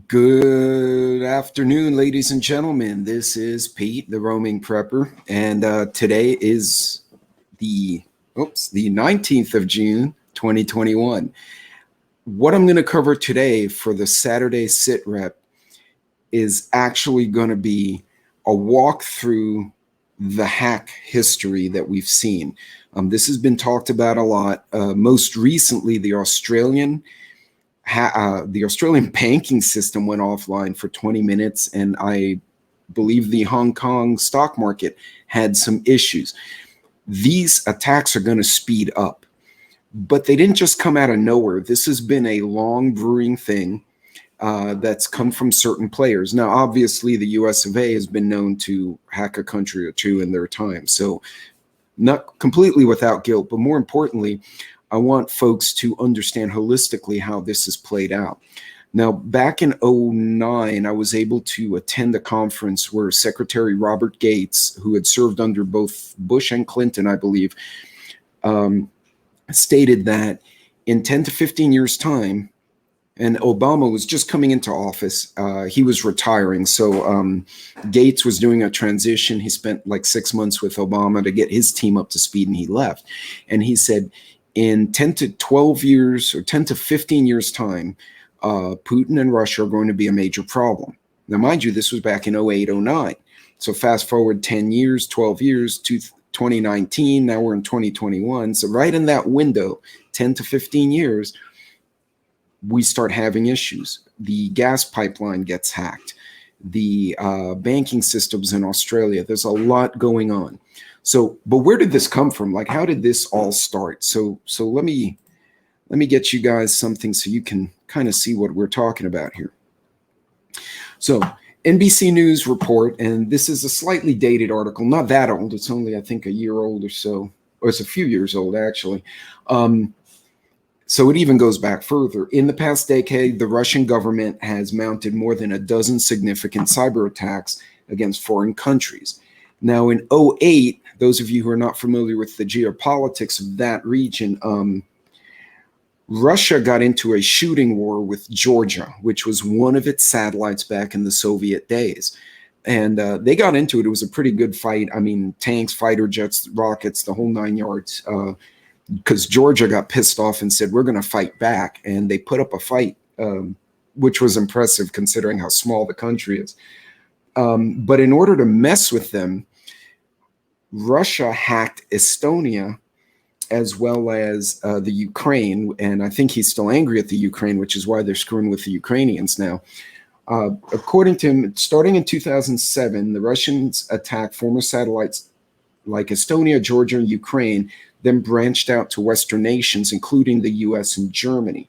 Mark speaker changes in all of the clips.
Speaker 1: Good afternoon, ladies and gentlemen. This is Pete, the roaming prepper, and today is the the 19th of June, 2021. What I'm going to cover today for the Saturday Sitrep is actually going to be a walk through the hack history that we've seen. This has been talked about a lot. Most recently, the Australian banking system went offline for 20 minutes, and I believe the Hong Kong stock market had some issues. These attacks are going to speed up, but they didn't just come out of nowhere. This has been a long brewing thing that's come from certain players. Now, obviously, the US of A has been known to hack a country or two in their time, so not completely without guilt, but more importantly, I want folks to understand holistically how this has played out. Now, back in 2009, I was able to attend a conference where Secretary Robert Gates, who had served under both Bush and Clinton, I believe, stated that in 10 to 15 years' time, and Obama was just coming into office. He was retiring. So Gates was doing a transition. He spent like 6 months with Obama to get his team up to speed, and he left. And he said, in 10 to 12 years or 10 to 15 years time, Putin and Russia are going to be a major problem. Now, mind you, this was back in 08, 09. So fast forward 10 years, 12 years to 2019. Now we're in 2021. So right in that window, 10 to 15 years, we start having issues. The gas pipeline gets hacked. The banking systems in Australia, there's a lot going on. So, but where did this come from? Like, how did this all start? So let me get you guys something so you can kind of see what we're talking about here. So, NBC News report, and this is a slightly dated article, not that old. It's only, I think, a year old or so, or it's a few years old, actually. So it even goes back further. In the past decade, the Russian government has mounted more than a dozen significant cyber attacks against foreign countries. Now, in 2008, those of you who are not familiar with the geopolitics of that region, Russia got into a shooting war with Georgia, which was one of its satellites back in the Soviet days. And they got into it. It was a pretty good fight. I mean, tanks, fighter jets, rockets, the whole nine yards. Because Georgia got pissed off and said, we're going to fight back. And they put up a fight, which was impressive considering how small the country is. But in order to mess with them, Russia hacked Estonia as well as the Ukraine. And I think he's still angry at the Ukraine, which is why they're screwing with the Ukrainians now. According to him, starting in 2007, the Russians attacked former satellites like Estonia, Georgia, and Ukraine, then branched out to Western nations, including the US and Germany.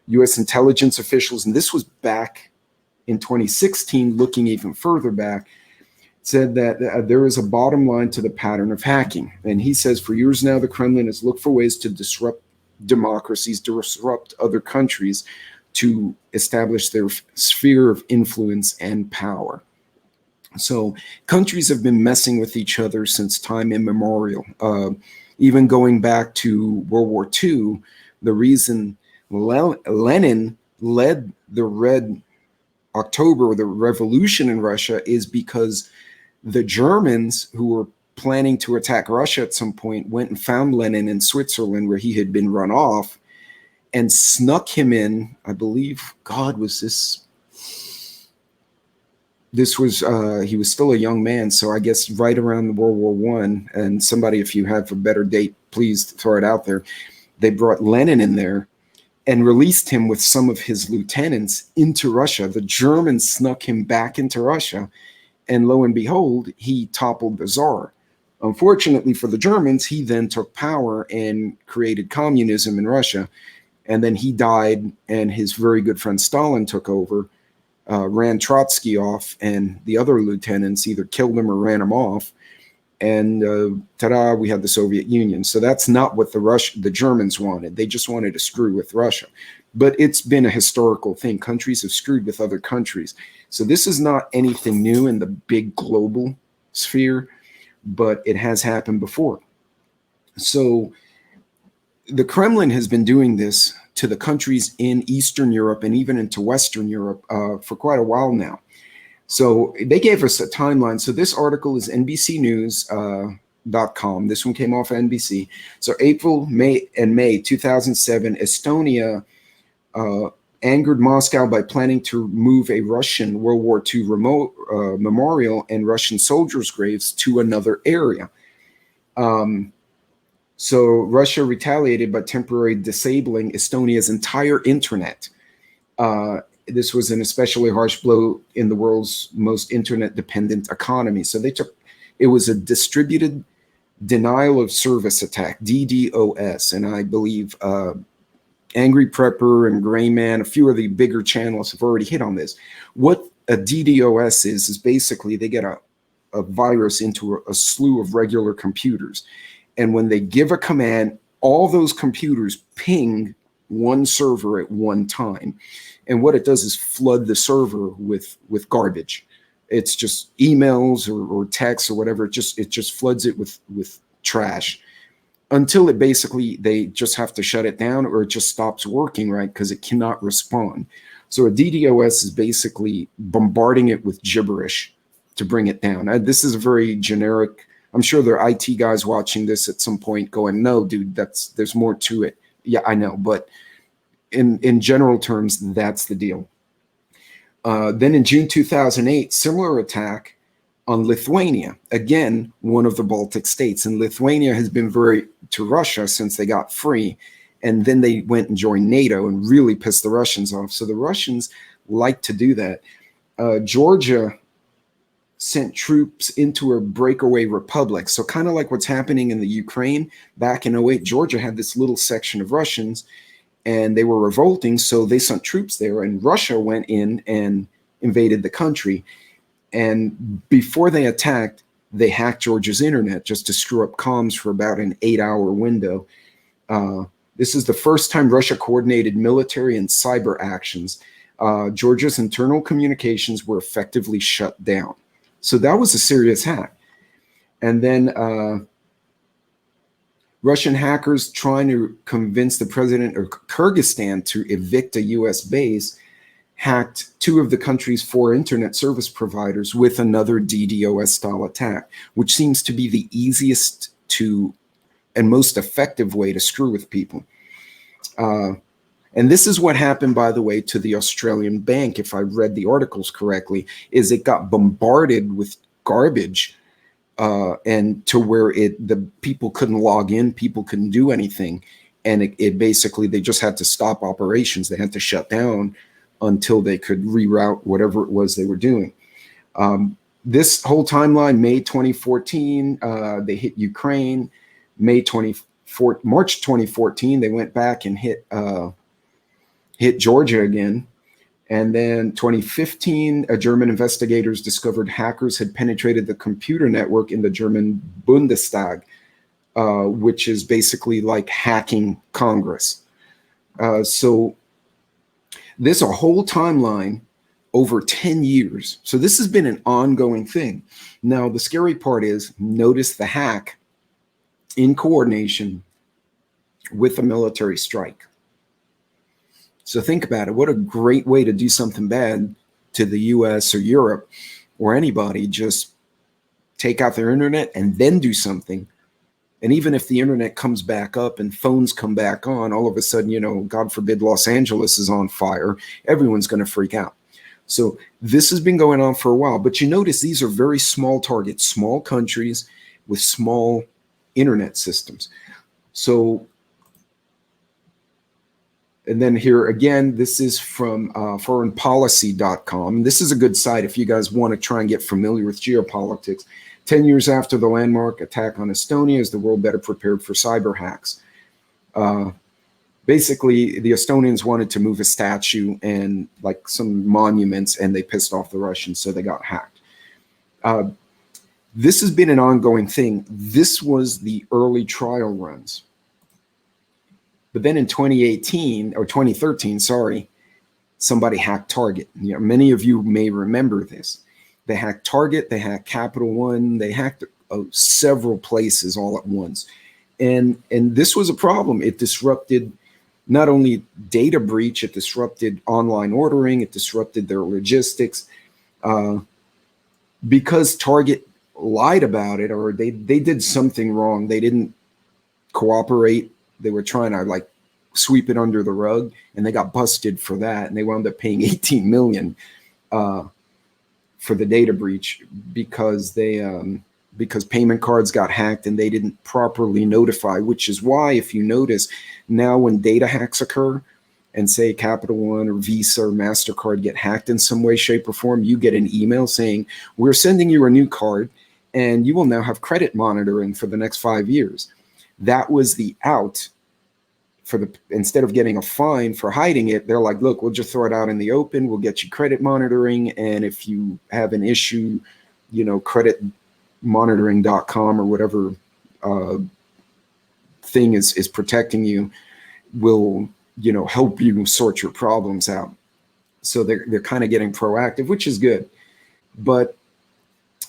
Speaker 1: US intelligence officials, and this was back in 2016, looking even further back, said that there is a bottom line to the pattern of hacking. And he says, for years now, the Kremlin has looked for ways to disrupt democracies, disrupt other countries, to establish their sphere of influence and power. So countries have been messing with each other since time immemorial. Even going back to World War II, the reason Lenin led the Red October, the revolution in Russia, is because the Germans, who were planning to attack Russia at some point, went and found Lenin in Switzerland, where he had been run off, and snuck him in. I believe, God, was this? This was, he was still a young man, so I guess right around World War I. And somebody, if you have a better date, please throw it out there. They brought Lenin in there and released him with some of his lieutenants into Russia. The Germans snuck him back into Russia, and lo and behold, he toppled the Tsar. Unfortunately for the Germans, he then took power and created communism in Russia. And then he died, and his very good friend Stalin took over, ran Trotsky off, and the other lieutenants either killed him or ran him off. And ta-da, we had the Soviet Union. So that's not what the Germans wanted. They just wanted to screw with Russia. But it's been a historical thing. Countries have screwed with other countries. So this is not anything new in the big global sphere, but it has happened before. So the Kremlin has been doing this to the countries in Eastern Europe and even into Western Europe for quite a while now. So they gave us a timeline. So this article is NBCnews.com. This one came off of NBC. So April, May, and May 2007, Estonia angered Moscow by planning to move a Russian World War II memorial and Russian soldiers' graves to another area. So Russia retaliated by temporarily disabling Estonia's entire internet. This was an especially harsh blow in the world's most internet-dependent economy. So it was a distributed denial of service attack, DDoS, and I believe Angry Prepper and Gray Man, a few of the bigger channels have already hit on this. What a DDoS is basically they get a virus into a slew of regular computers. And when they give a command, all those computers ping one server at one time. And what it does is flood the server with garbage. It's just emails or texts or whatever. It just floods it with trash until they just have to shut it down or it just stops working, right? Because it cannot respond. So a DDoS is basically bombarding it with gibberish to bring it down. This is a very generic. I'm sure there are IT guys watching this at some point going, no, dude, there's more to it. Yeah, I know. But in general terms, that's the deal. Then in June 2008, similar attack on Lithuania, again, one of the Baltic states. And Lithuania has been to Russia since they got free. And then they went and joined NATO and really pissed the Russians off. So the Russians like to do that. Georgia sent troops into a breakaway republic. So kind of like what's happening in the Ukraine back in 2008, Georgia had this little section of Russians and they were revolting. So they sent troops there and Russia went in and invaded the country. And before they attacked, they hacked Georgia's internet just to screw up comms for about an 8-hour window. This is the first time Russia coordinated military and cyber actions. Georgia's internal communications were effectively shut down. So that was a serious hack. And then Russian hackers trying to convince the president of Kyrgyzstan to evict a U.S. base hacked 2 of the country's 4 internet service providers with another DDoS-style attack, which seems to be the easiest and most effective way to screw with people. And this is what happened, by the way, to the Australian bank, if I read the articles correctly, is it got bombarded with garbage and to where the people couldn't log in, people couldn't do anything. And it basically, they just had to stop operations. They had to shut down until they could reroute whatever it was they were doing. This whole timeline, May 2014, they hit Ukraine. March 2014, they went back and hit Georgia again. And then 2015, German investigators discovered hackers had penetrated the computer network in the German Bundestag, which is basically like hacking Congress. So there's a whole timeline over 10 years. So this has been an ongoing thing. Now, the scary part is, notice the hack in coordination with a military strike. So think about it. What a great way to do something bad to the US or Europe or anybody. Just take out their internet and then do something. And even if the internet comes back up and phones come back on, all of a sudden, you know, God forbid, Los Angeles is on fire, everyone's going to freak out. So this has been going on for a while. But you notice these are very small targets, small countries with small internet systems. So, and then here again, this is from foreignpolicy.com. This is a good site if you guys want to try and get familiar with geopolitics. 10 years after the landmark attack on Estonia, is the world better prepared for cyber hacks? Basically, the Estonians wanted to move a statue and like some monuments, and they pissed off the Russians, so they got hacked. This has been an ongoing thing. This was the early trial runs. But then in 2013, somebody hacked Target. You know, many of you may remember this. They hacked Target, they hacked Capital One, they hacked several places all at once. And this was a problem. It disrupted not only data breach, it disrupted online ordering, it disrupted their logistics. Because Target lied about it, or they did something wrong. They didn't cooperate. They were trying to like sweep it under the rug, and they got busted for that. And they wound up paying 18 million for the data breach because because payment cards got hacked and they didn't properly notify. Which is why, if you notice, now when data hacks occur, and say Capital One or Visa or MasterCard get hacked in some way, shape, or form, you get an email saying, we're sending you a new card and you will now have credit monitoring for the next 5 years. That was the out for instead of getting a fine for hiding it, they're like, look, we'll just throw it out in the open. We'll get you credit monitoring. And if you have an issue, creditmonitoring.com or whatever thing is protecting you will help you sort your problems out. So they're kind of getting proactive, which is good. But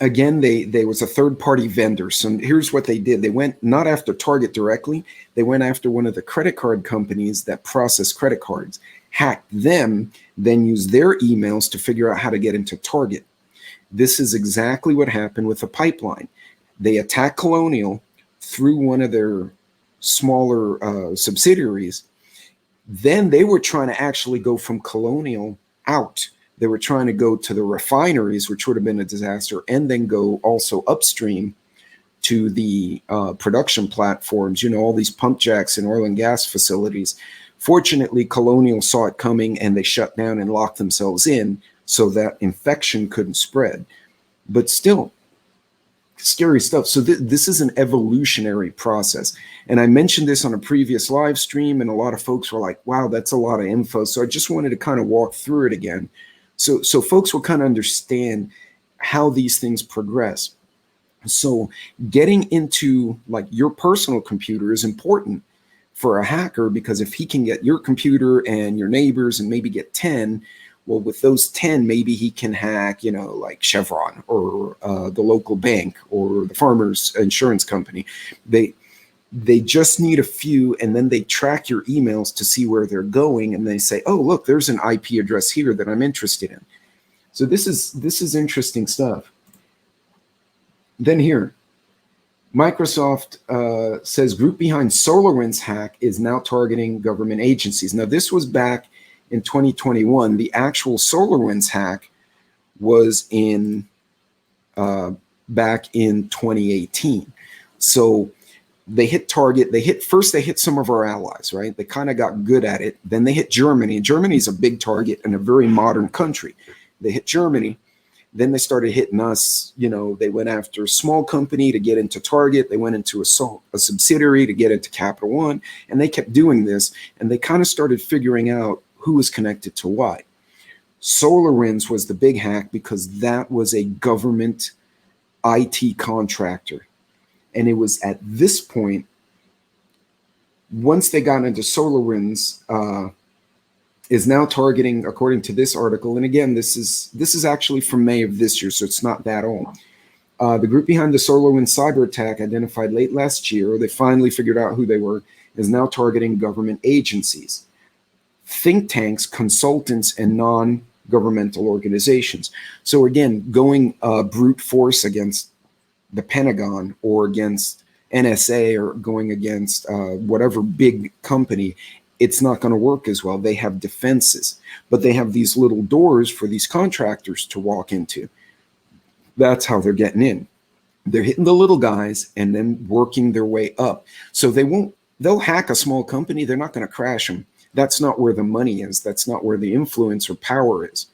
Speaker 1: again, they was a third-party vendor. So here's what they did. They went not after Target directly. They went after one of the credit card companies that process credit cards, hacked them, then used their emails to figure out how to get into Target. This is exactly what happened with the pipeline. They attacked Colonial through one of their smaller subsidiaries. Then they were trying to actually go from Colonial out. They were trying to go to the refineries, which would have been a disaster, and then go also upstream to the production platforms, all these pump jacks and oil and gas facilities. Fortunately, Colonial saw it coming and they shut down and locked themselves in so that infection couldn't spread. But still, scary stuff. So this is an evolutionary process. And I mentioned this on a previous live stream, and a lot of folks were like, wow, that's a lot of info. So I just wanted to kind of walk through it again. So folks will kind of understand how these things progress. So getting into like your personal computer is important for a hacker, because if he can get your computer and your neighbors and maybe get 10, well, with those 10, maybe he can hack, like Chevron or the local bank or the farmer's insurance company. They just need a few, and then they track your emails to see where they're going, and they say, oh, look, there's an IP address here that I'm interested in. So this is interesting stuff. Then here, Microsoft says group behind SolarWinds hack is now targeting government agencies. Now, this was back in 2021. The actual SolarWinds hack was in back in 2018. So they hit Target. They hit some of our allies, right? They kind of got good at it. Then they hit Germany. Germany's a big target and a very modern country. They hit Germany. Then they started hitting us. They went after a small company to get into Target. They went into a subsidiary to get into Capital One. And they kept doing this. And they kind of started figuring out who was connected to what. SolarWinds was the big hack because that was a government IT contractor. And it was at this point, once they got into SolarWinds, is now targeting, according to this article, and again, this is actually from May of this year, so it's not that old. The group behind the SolarWinds cyber attack, identified late last year, they finally figured out who they were, is now targeting government agencies, think tanks, consultants, and non-governmental organizations. So again, going brute force against the Pentagon or against NSA or going against whatever big company, it's not going to work as well. They have defenses, but they have these little doors for these contractors to walk into. That's how they're getting in. They're hitting the little guys and then working their way up. So they'll hack a small company. They're not going to crash them. That's not where the money is. That's not where the influence or power is.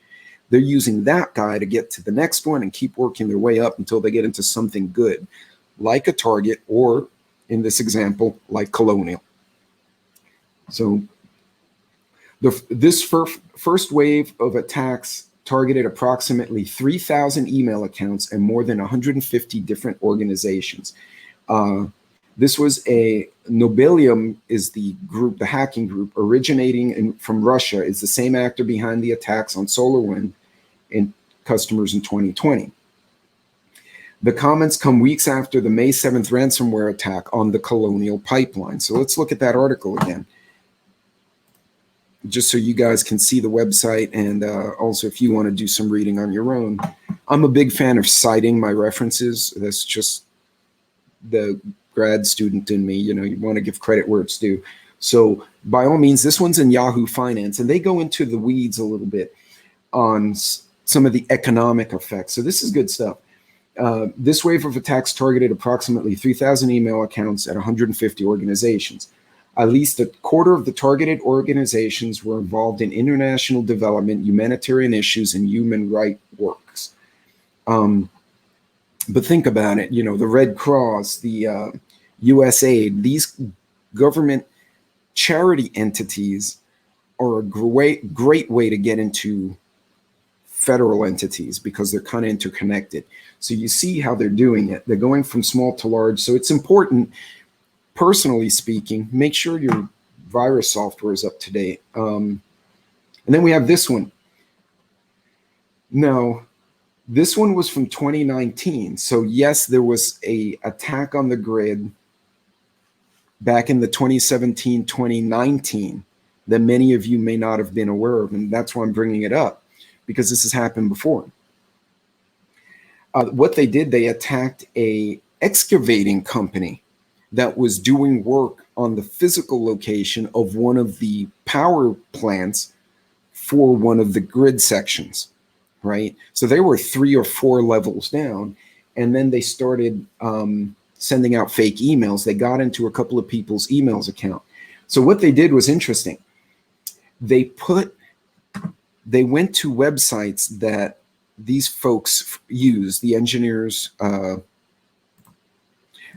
Speaker 1: They're using that guy to get to the next one and keep working their way up until they get into something good, like a Target, or in this example, like Colonial. So this first wave of attacks targeted approximately 3,000 email accounts and more than 150 different organizations. This was Nobelium is the group, the hacking group originating from Russia, is the same actor behind the attacks on SolarWinds and customers in 2020. The comments come weeks after the May 7th ransomware attack on the Colonial Pipeline. So let's look at that article again, just so you guys can see the website, and also if you want to do some reading on your own. I'm a big fan of citing my references. That's just the grad student in me. You want to give credit where it's due. So by all means, this one's in Yahoo Finance, and they go into the weeds a little bit on some of the economic effects. So this is good stuff. This wave of attacks targeted approximately 3,000 email accounts at 150 organizations. At least a quarter of the targeted organizations were involved in international development, humanitarian issues, and human rights works. But think about it, the Red Cross, the USAID, these government charity entities are a great way to get into federal entities because they're kind of interconnected. So you see how they're doing it. They're going from small to large. So it's important, personally speaking, make sure your virus software is up to date. And then we have this one. Now, this one was from 2019. So yes, there was a attack on the grid back in the 2017, 2019 that many of you may not have been aware of. And that's why I'm bringing it up, because this has happened before. What they did, they attacked a excavating company that was doing work on the physical location of one of the power plants for one of the grid sections, right? So they were 3 or 4 levels down, and then they started sending out fake emails. They got into a couple of people's emails account. So what they did was interesting. They went to websites that these folks use, the engineers,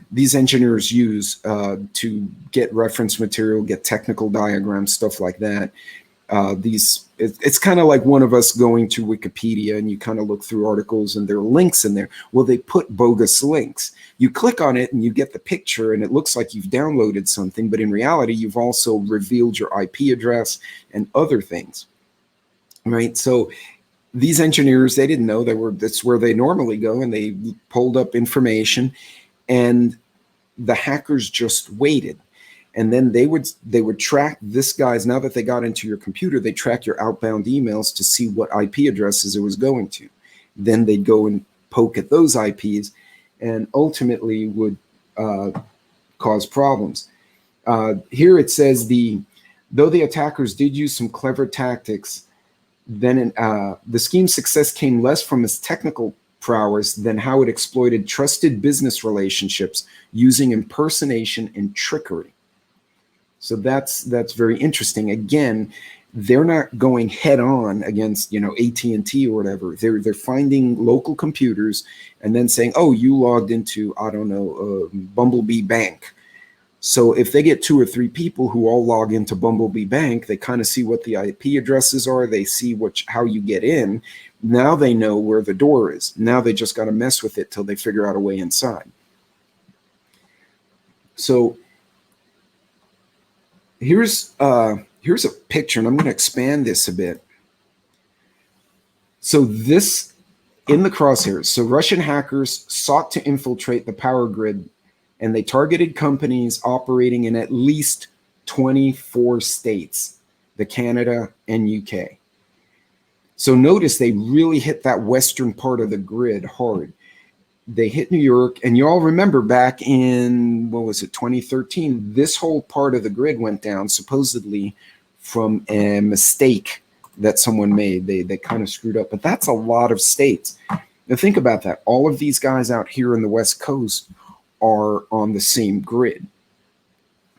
Speaker 1: these engineers use to get reference material, get technical diagrams, stuff like that. It's kind of like one of us going to Wikipedia and you kind of look through articles and there are links in there. Well, they put bogus links. You click on it and you get the picture and it looks like you've downloaded something, but in reality, you've also revealed your IP address and other things, right? So these engineers, they didn't know that's where they normally go, and they pulled up information, and the hackers just waited. And then they would track this guy's, now that they got into your computer, they track your outbound emails to see what IP addresses it was going to. Then they'd go and poke at those IPs and ultimately would cause problems. Here it says, though the attackers did use some clever tactics, then the scheme's success came less from its technical prowess than how it exploited trusted business relationships using impersonation and trickery. So that's very interesting. Again, they're not going head on against AT&T or whatever. They're finding local computers and then saying, oh, you logged into, I don't know, Bumblebee Bank. So if they get 2 or 3 people who all log into Bumblebee Bank, they kind of see what the IP addresses are. They see how you get in. Now they know where the door is. Now they just got to mess with it till they figure out a way inside. So here's a picture, and I'm going to expand this a bit. So this in the crosshairs. So Russian hackers sought to infiltrate the power grid, and they targeted companies operating in at least 24 states, the Canada and UK. So notice they really hit that western part of the grid hard. They hit New York, and you all remember back in, 2013, this whole part of the grid went down supposedly from a mistake that someone made. They kind of screwed up, but that's a lot of states. Now think about that. All of these guys out here in the West Coast are on the same grid,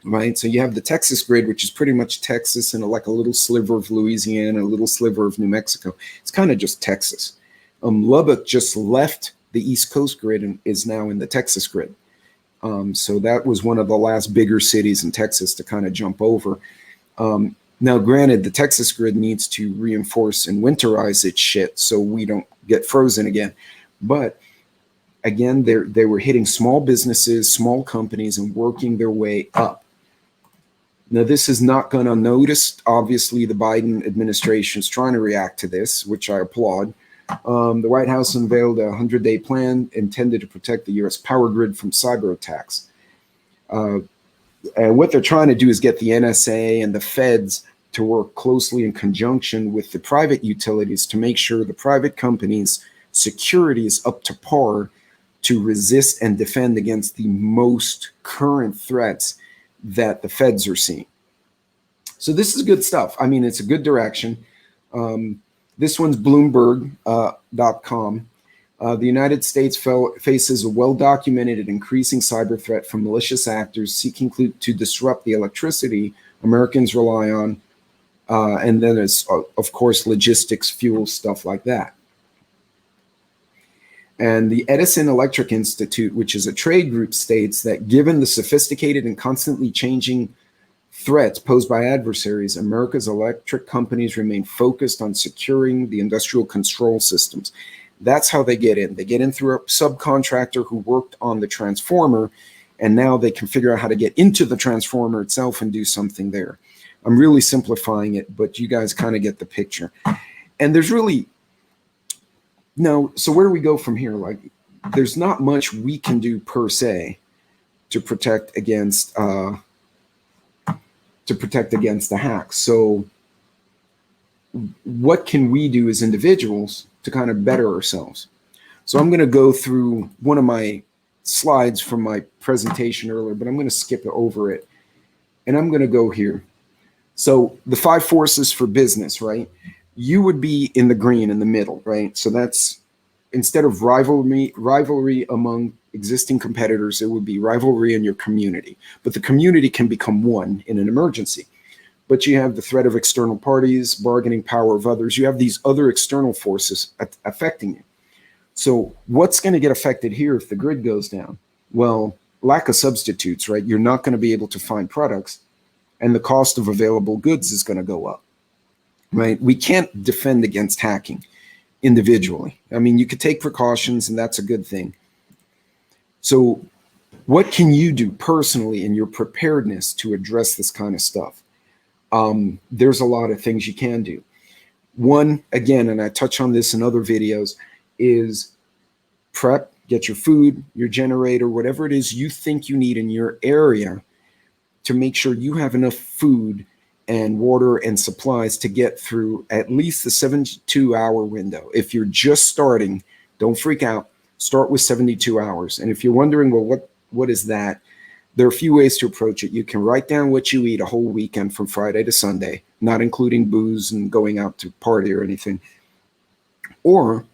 Speaker 1: right? So you have the Texas grid, which is pretty much Texas and like a little sliver of Louisiana, a little sliver of New Mexico. It's kind of just Texas. Lubbock just left the East Coast grid and is now in the Texas grid. So that was one of the last bigger cities in Texas to kind of jump over. Now, granted, the Texas grid needs to reinforce and winterize its shit so we don't get frozen again. But again, they were hitting small businesses, small companies, and working their way up. Now, this is not gone unnoticed. Obviously, the Biden administration is trying to react to this, which I applaud. The White House unveiled a 100-day plan intended to protect the U.S. power grid from cyber attacks. And what they're trying to do is get the NSA and the feds to work closely in conjunction with the private utilities to make sure the private companies' security is up to par to resist and defend against the most current threats that the feds are seeing. So this is good stuff. I mean, it's a good direction. This one's Bloomberg.com. The United States faces a well-documented and increasing cyber threat from malicious actors seeking to disrupt the electricity Americans rely on. And then there's, of course, logistics, fuel, stuff like that. And the Edison Electric Institute, which is a trade group, states that given the sophisticated and constantly changing threats posed by adversaries, America's electric companies remain focused on securing the industrial control systems. That's how they get in. They get in through a subcontractor who worked on the transformer, and now they can figure out how to get into the transformer itself and do something there. I'm really simplifying it, but you guys kind of get the picture. And there's really no, so where do we go from here? Like, there's not much we can do per se to protect against the hacks. So what can we do as individuals to kind of better ourselves? So I'm going to go through one of my slides from my presentation earlier, but I'm going to skip over it. And I'm going to go here. So the 5 forces for business, right? You would be in the green in the middle, right? So that's, instead of rivalry among existing competitors, it would be rivalry in your community. But the community can become one in an emergency. But you have the threat of external parties, bargaining power of others. You have these other external forces affecting you. So what's going to get affected here if the grid goes down? Well, lack of substitutes, right? You're not going to be able to find products, and the cost of available goods is going to go up, right? We can't defend against hacking individually. I mean, you could take precautions, and that's a good thing. So what can you do personally in your preparedness to address this kind of stuff? There's a lot of things you can do. One, again, and I touch on this in other videos, is prep, get your food, your generator, whatever it is you think you need in your area to make sure you have enough food and water and supplies to get through at least the 72-hour window. If you're just starting, don't freak out. Start with 72 hours. And if you're wondering, well, what is that? There are a few ways to approach it. You can write down what you eat a whole weekend from Friday to Sunday, not including booze and going out to party or anything. Or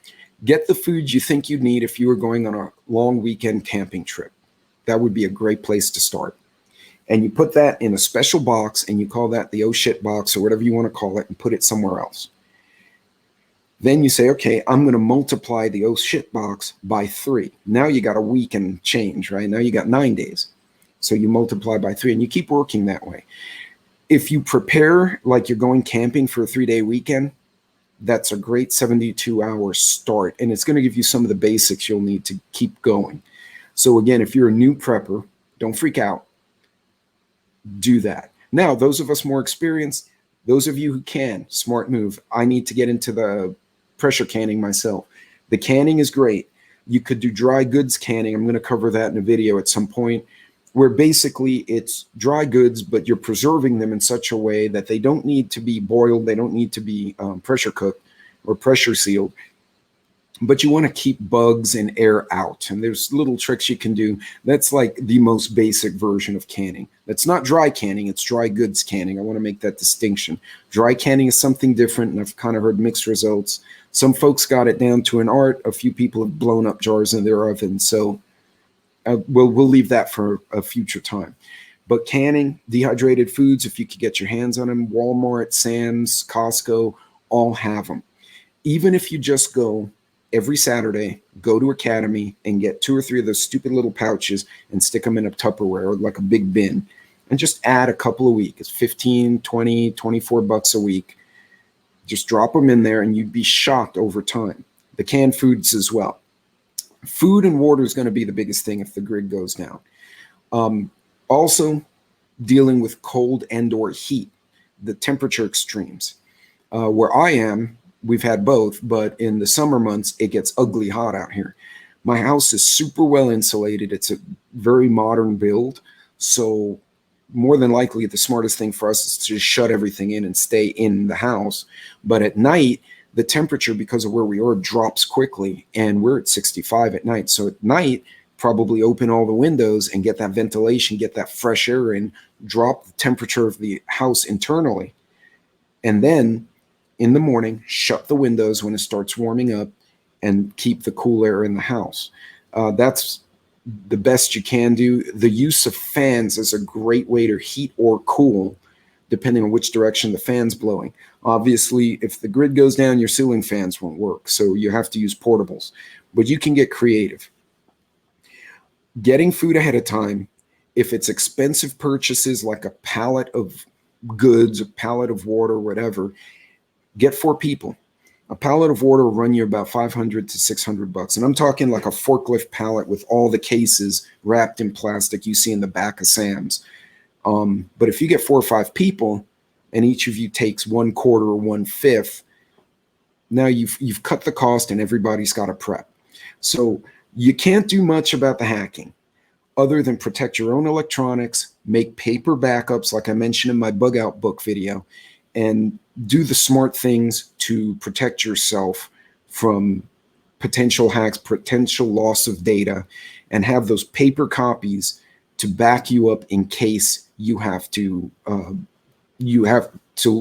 Speaker 1: get the food you think you'd need if you were going on a long weekend camping trip. That would be a great place to start. And you put that in a special box, and you call that the oh shit box or whatever you want to call it, and put it somewhere else. Then you say, okay, I'm going to multiply the oh shit box by 3. Now you got a week and change, right? Now you got 9 days. So you multiply by 3, and you keep working that way. If you prepare like you're going camping for a 3-day weekend, that's a great 72-hour start. And it's going to give you some of the basics you'll need to keep going. So again, if you're a new prepper, don't freak out. Do that. Now, those of us more experienced, those of you who can, smart move. I need to get into the pressure canning myself. The canning is great. You could do dry goods canning. I'm going to cover that in a video at some point, where basically it's dry goods, but you're preserving them in such a way that they don't need to be boiled. They don't need to be pressure cooked or pressure sealed. But you want to keep bugs and air out. And there's little tricks you can do. That's like the most basic version of canning. That's not dry canning, it's dry goods canning. I want to make that distinction. Dry canning is something different, and I've kind of heard mixed results. Some folks got it down to an art. A few people have blown up jars in their oven. So we'll leave that for a future time. But canning, dehydrated foods, if you could get your hands on them, Walmart, Sam's, Costco, all have them. Even if you just go every Saturday, go to Academy and get 2 or 3 of those stupid little pouches and stick them in a Tupperware or like a big bin, and just add a couple a week. It's 15, 20, 24 bucks a week. Just drop them in there, and you'd be shocked over time. The canned foods as well. Food and water is going to be the biggest thing if the grid goes down. Also, dealing with cold and or heat, the temperature extremes. Where I am, we've had both, but in the summer months, it gets ugly hot out here. My house is super well insulated. It's a very modern build. So more than likely, the smartest thing for us is to just shut everything in and stay in the house. But at night, the temperature, because of where we are, drops quickly, and we're at 65 at night. So at night, probably open all the windows and get that ventilation, get that fresh air in, drop the temperature of the house internally. And then in the morning, shut the windows when it starts warming up and keep the cool air in the house. That's the best you can do. The use of fans is a great way to heat or cool, depending on which direction the fan's blowing. Obviously, if the grid goes down, your ceiling fans won't work, so you have to use portables. But you can get creative. Getting food ahead of time, if it's expensive purchases like a pallet of goods, a pallet of water, whatever, get 4 people. A pallet of water will run you about $500 to $600. And I'm talking like a forklift pallet with all the cases wrapped in plastic you see in the back of Sam's. But if you get 4 or 5 people and each of you takes 1/4 or 1/5, now you've cut the cost and everybody's got a prep. So you can't do much about the hacking other than protect your own electronics, make paper backups like I mentioned in my bug out book video, and do the smart things to protect yourself from potential hacks, potential loss of data, and have those paper copies to back you up in case you have to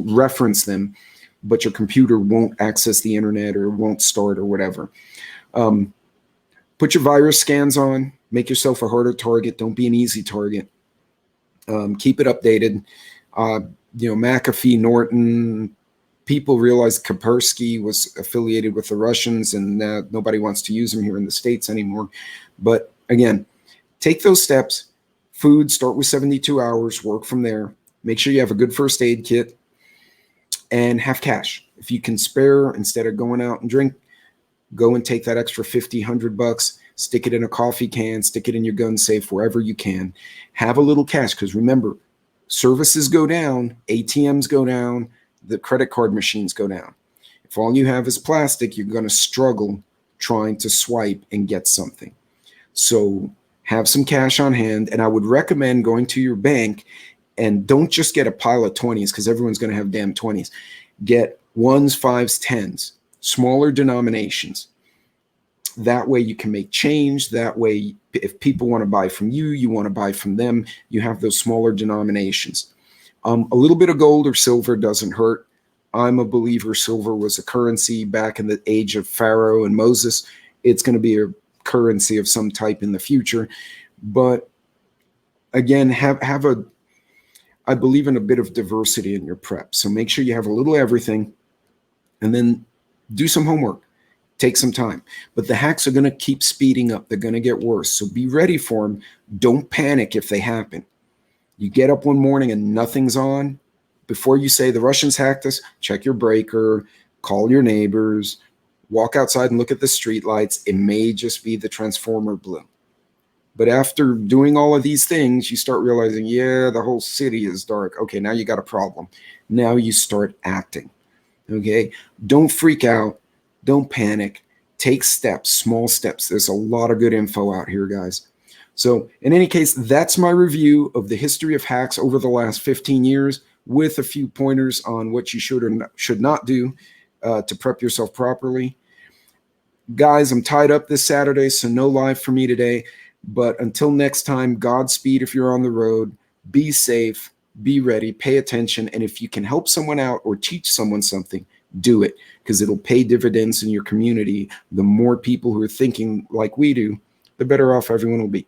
Speaker 1: reference them, but your computer won't access the internet or won't start or whatever. Put your virus scans on. Make yourself a harder target. Don't be an easy target. Keep it updated. McAfee, Norton, people realized Kaspersky was affiliated with the Russians, and nobody wants to use them here in the States anymore. But again, take those steps. Food, start with 72 hours, work from there. Make sure you have a good first aid kit and have cash. If you can spare, instead of going out and drink, go and take that extra $50, $100, stick it in a coffee can, stick it in your gun safe, wherever you can. Have a little cash, because remember, services go down, ATMs go down, the credit card machines go down. If all you have is plastic, you're going to struggle trying to swipe and get something. So have some cash on hand, and I would recommend going to your bank, and don't just get a pile of 20s, because everyone's going to have damn 20s. Get 1s, 5s, 10s, smaller denominations. That way you can make change. That way, if people want to buy from you, you want to buy from them, you have those smaller denominations. A little bit of gold or silver doesn't hurt. I'm a believer silver was a currency back in the age of Pharaoh and Moses. It's going to be a currency of some type in the future. But again, I believe in a bit of diversity in your prep. So make sure you have a little everything, and then do some homework. Take some time. But the hacks are going to keep speeding up. They're going to get worse. So be ready for them. Don't panic if they happen. You get up one morning and nothing's on. Before you say the Russians hacked us, check your breaker, call your neighbors, walk outside and look at the street lights. It may just be the transformer blew. But after doing all of these things, you start realizing, yeah, the whole city is dark. Okay, now you got a problem. Now you start acting. Okay, don't freak out. Don't panic. Take steps, small steps. There's a lot of good info out here, guys. So in any case, that's my review of the history of hacks over the last 15 years with a few pointers on what you should or should not do to prep yourself properly. Guys, I'm tied up this Saturday, so no live for me today. But until next time, Godspeed if you're on the road. Be safe, be ready, pay attention. And if you can help someone out or teach someone something, do it, because it'll pay dividends in your community. The more people who are thinking like we do, the better off everyone will be.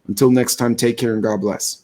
Speaker 1: Until next time, take care and God bless.